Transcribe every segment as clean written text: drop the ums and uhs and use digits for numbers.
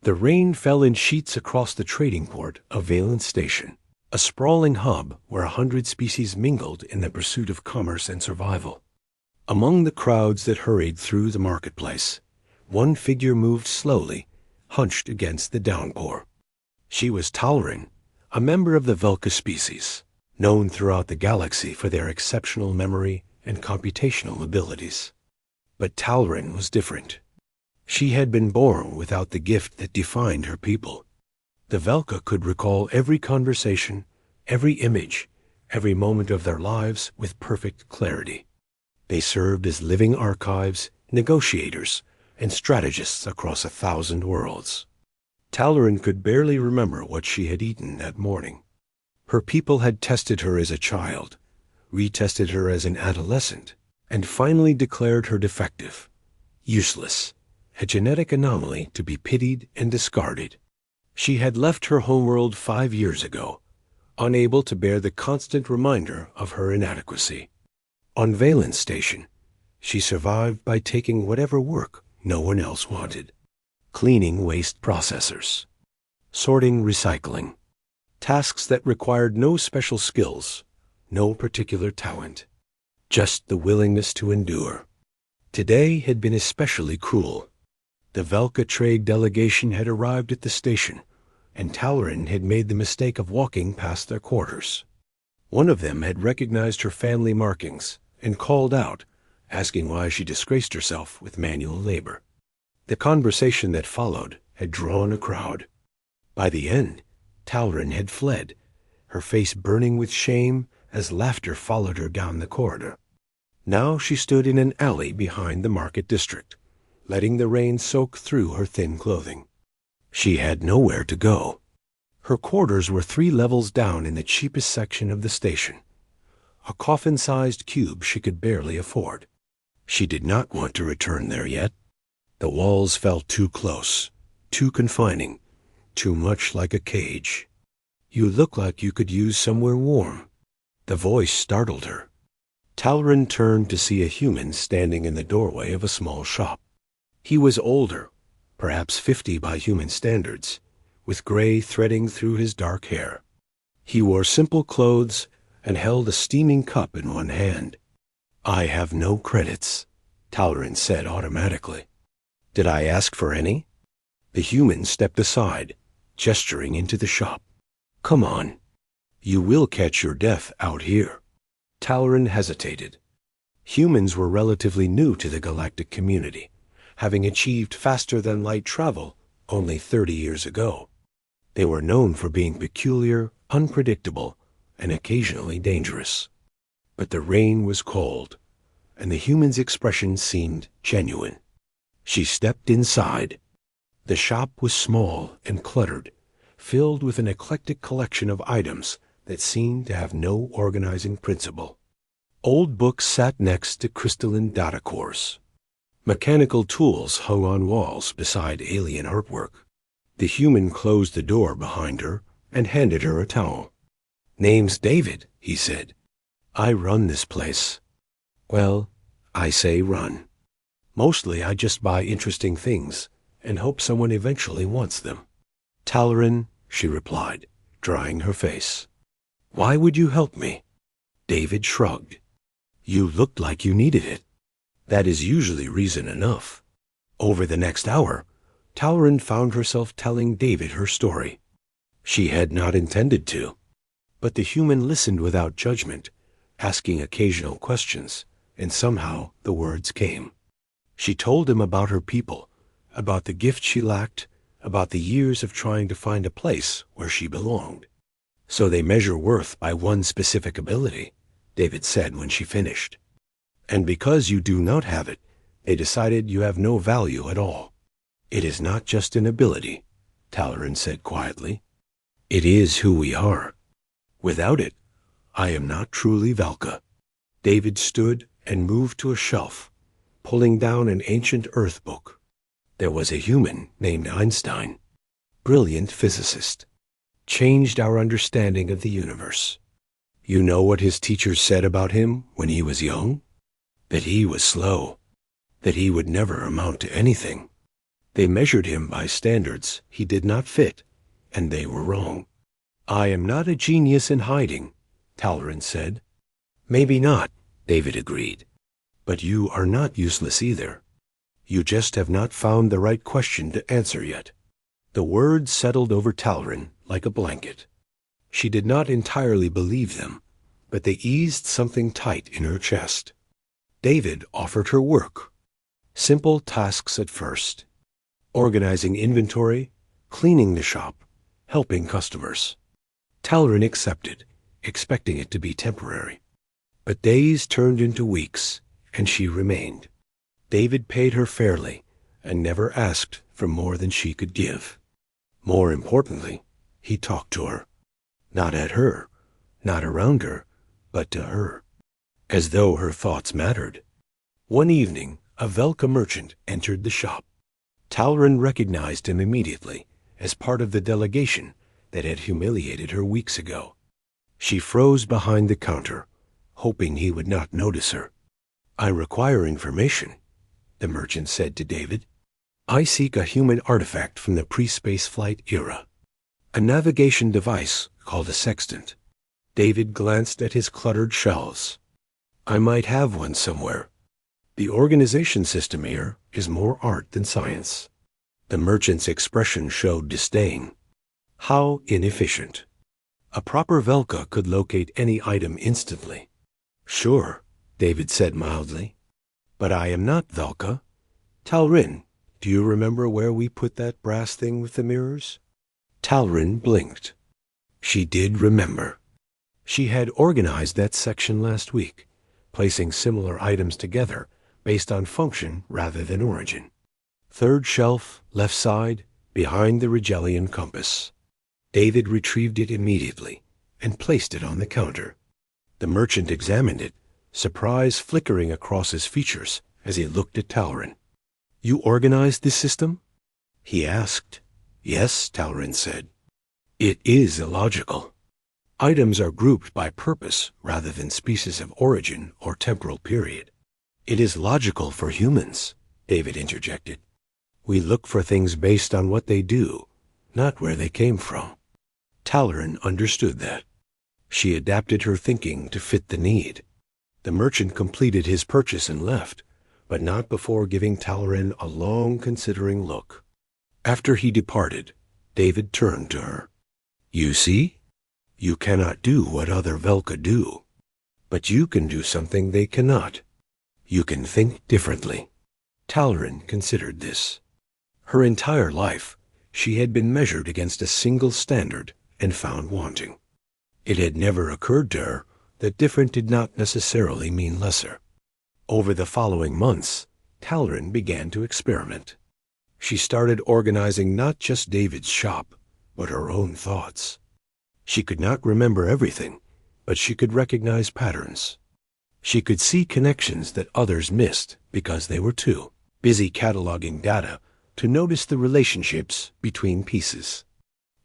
The rain fell in sheets across the trading port of Valence Station, a sprawling hub where 100 species mingled in the pursuit of commerce and survival. Among the crowds that hurried through the marketplace, one figure moved slowly, hunched against the downpour. She was Talrin, a member of the Velka species, known throughout the galaxy for their exceptional memory and computational abilities. But Talrin was different. She had been born without the gift that defined her people. The Velka could recall every conversation, every image, every moment of their lives with perfect clarity. They served as living archives, negotiators, and strategists across 1,000 worlds. Talrin could barely remember what she had eaten that morning. Her people had tested her as a child, retested her as an adolescent, and finally declared her defective, useless, a genetic anomaly to be pitied and discarded. She had left her homeworld 5 years ago, unable to bear the constant reminder of her inadequacy. On Valence Station, she survived by taking whatever work no one else wanted. Cleaning waste processors, sorting recycling, tasks that required no special skills, no particular talent, just the willingness to endure. Today had been especially cruel. The Velka trade delegation had arrived at the station, and Talrin had made the mistake of walking past their quarters. One of them had recognized her family markings and called out, asking why she disgraced herself with manual labor. The conversation that followed had drawn a crowd. By the end, Talrin had fled, her face burning with shame as laughter followed her down the corridor. Now she stood in an alley behind the market district, letting the rain soak through her thin clothing. She had nowhere to go. Her quarters were 3 levels down in the cheapest section of the station, a coffin-sized cube she could barely afford. She did not want to return there yet. The walls felt too close, too confining, too much like a cage. "You look like you could use somewhere warm." The voice startled her. Talrin turned to see a human standing in the doorway of a small shop. He was older, perhaps 50 by human standards, with gray threading through his dark hair. He wore simple clothes and held a steaming cup in one hand. "I have no credits," Talrin said automatically. "Did I ask for any?" The human stepped aside, gesturing into the shop. "Come on. You will catch your death out here." Talrin hesitated. Humans were relatively new to the galactic community, having achieved faster-than-light travel only 30 years ago. They were known for being peculiar, unpredictable, and occasionally dangerous. But the rain was cold, and the human's expression seemed genuine. She stepped inside. The shop was small and cluttered, filled with an eclectic collection of items that seemed to have no organizing principle. Old books sat next to crystalline data cores. Mechanical tools hung on walls beside alien artwork. The human closed the door behind her and handed her a towel. "Name's David," he said. "I run this place. Well, I say run. Mostly I just buy interesting things and hope someone eventually wants them." "Talrin," she replied, drying her face. "Why would you help me?" David shrugged. "You looked like you needed it. That is usually reason enough." Over the next hour, Talrin found herself telling David her story. She had not intended to, but the human listened without judgment, asking occasional questions, and somehow the words came. She told him about her people, about the gift she lacked, about the years of trying to find a place where she belonged. "So they measure worth by one specific ability," David said when she finished. "And because you do not have it, they decided you have no value at all." "It is not just an ability," Talrin said quietly. "It is who we are. Without it, I am not truly Velka." David stood and moved to a shelf, pulling down an ancient Earth book. There was a human named Einstein, brilliant physicist, changed our understanding of the universe. You know what his teachers said about him when he was young? That he was slow, that he would never amount to anything. They measured him by standards he did not fit, and they were wrong. "I am not a genius in hiding," Talrin said. "Maybe not," David agreed. "But you are not useless either. You just have not found the right question to answer yet." The words settled over Talrin like a blanket. She did not entirely believe them, but they eased something tight in her chest. David offered her work. Simple tasks at first. Organizing inventory, cleaning the shop, helping customers. Talrin accepted, expecting it to be temporary. But days turned into weeks, and she remained. David paid her fairly and never asked for more than she could give. More importantly, he talked to her. Not at her, not around her, but to her, as though her thoughts mattered. One evening, a Velka merchant entered the shop. Talrin recognized him immediately as part of the delegation that had humiliated her weeks ago. She froze behind the counter, hoping he would not notice her. "I require information," the merchant said to David. "I seek a human artifact from the pre-space flight era. A navigation device called a sextant." David glanced at his cluttered shelves. "I might have one somewhere. The organization system here is more art than science." The merchant's expression showed disdain. How inefficient. A proper Velka could locate any item instantly. "Sure," David said mildly. "But I am not Velka. Talrin, do you remember where we put that brass thing with the mirrors?" Talrin blinked. She did remember. She had organized that section last week, placing similar items together based on function rather than origin. Third shelf, left side, behind the Rigelian compass. David retrieved it immediately and placed it on the counter. The merchant examined it, surprise flickering across his features as he looked at Talrin. "You organized this system?" he asked. "Yes," Talrin said. "It is illogical. Items are grouped by purpose rather than species of origin or temporal period." "It is logical for humans," David interjected. "We look for things based on what they do, not where they came from." Talrin understood that. She adapted her thinking to fit the need. The merchant completed his purchase and left, but not before giving Talrin a long, considering look. After he departed, David turned to her. "You see? You cannot do what other Velka do. But you can do something they cannot. You can think differently." Talrin considered this. Her entire life, she had been measured against a single standard and found wanting. It had never occurred to her that different did not necessarily mean lesser. Over the following months, Talrin began to experiment. She started organizing not just David's shop, but her own thoughts. She could not remember everything, but she could recognize patterns. She could see connections that others missed because they were too busy cataloging data to notice the relationships between pieces.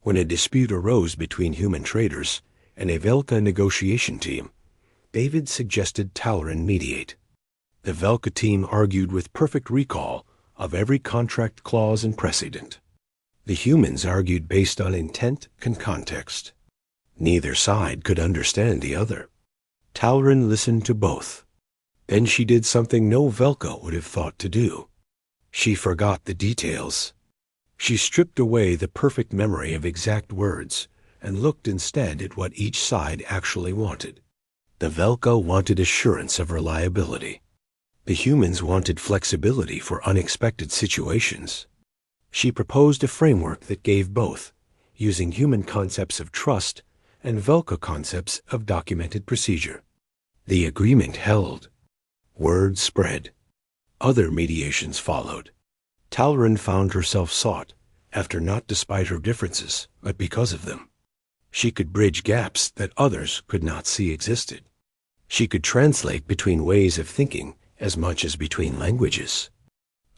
When a dispute arose between human traders and a Velka negotiation team, David suggested Talrin mediate. The Velka team argued with perfect recall of every contract clause and precedent. The humans argued based on intent and context. Neither side could understand the other. Talrin listened to both. Then she did something no Velka would have thought to do. She forgot the details. She stripped away the perfect memory of exact words and looked instead at what each side actually wanted. The Velka wanted assurance of reliability. The humans wanted flexibility for unexpected situations. She proposed a framework that gave both, using human concepts of trust and Velka concepts of documented procedure. The agreement held. Word spread. Other mediations followed. Talrin found herself sought, after not despite her differences, but because of them. She could bridge gaps that others could not see existed. She could translate between ways of thinking as much as between languages.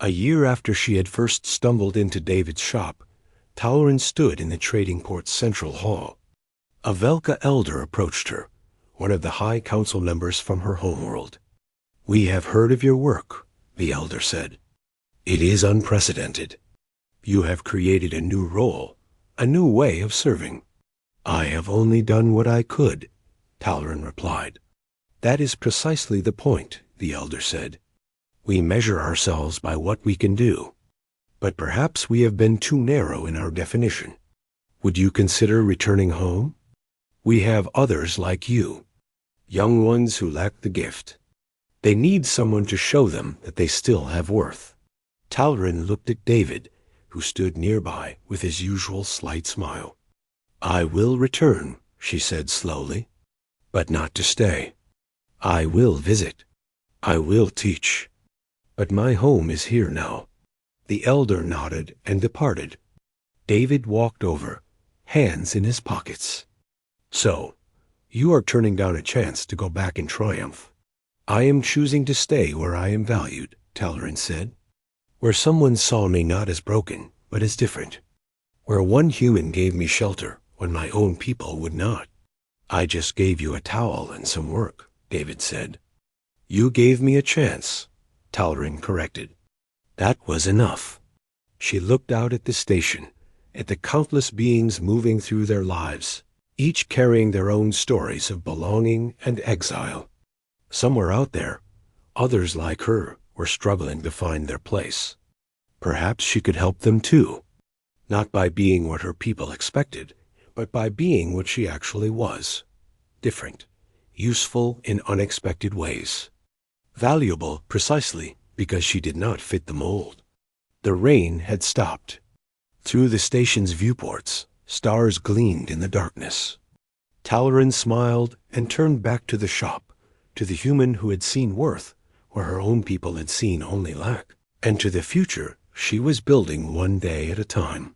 A year after she had first stumbled into David's shop, Talrin stood in the trading port's central hall. A Velka elder approached her, one of the high council members from her homeworld. "We have heard of your work," the elder said. "It is unprecedented. You have created a new role, a new way of serving. I have only done what I could, Talrin replied. That is precisely the point, the elder said. We measure ourselves by what we can do. But perhaps we have been too narrow in our definition. Would you consider returning home? We have others like you, young ones who lack the gift. They need someone to show them that they still have worth. Talrin looked at David, who stood nearby with his usual slight smile. I will return, she said slowly, but not to stay. I will visit. I will teach. But my home is here now. The elder nodded and departed. David walked over, hands in his pockets. So, you are turning down a chance to go back in triumph. I am choosing to stay where I am valued, Talrin said. Where someone saw me not as broken, but as different. Where one human gave me shelter when my own people would not. I just gave you a towel and some work, David said. You gave me a chance, Talrin corrected. That was enough. She looked out at the station, at the countless beings moving through their lives, each carrying their own stories of belonging and exile. Somewhere out there, others like her were struggling to find their place. Perhaps she could help them too, not by being what her people expected, but by being what she actually was, different, useful in unexpected ways, valuable precisely because she did not fit the mold. The rain had stopped. Through the station's viewports, stars gleamed in the darkness. Talrin smiled and turned back to the shop, to the human who had seen worth where her own people had seen only lack, and to the future she was building one day at a time.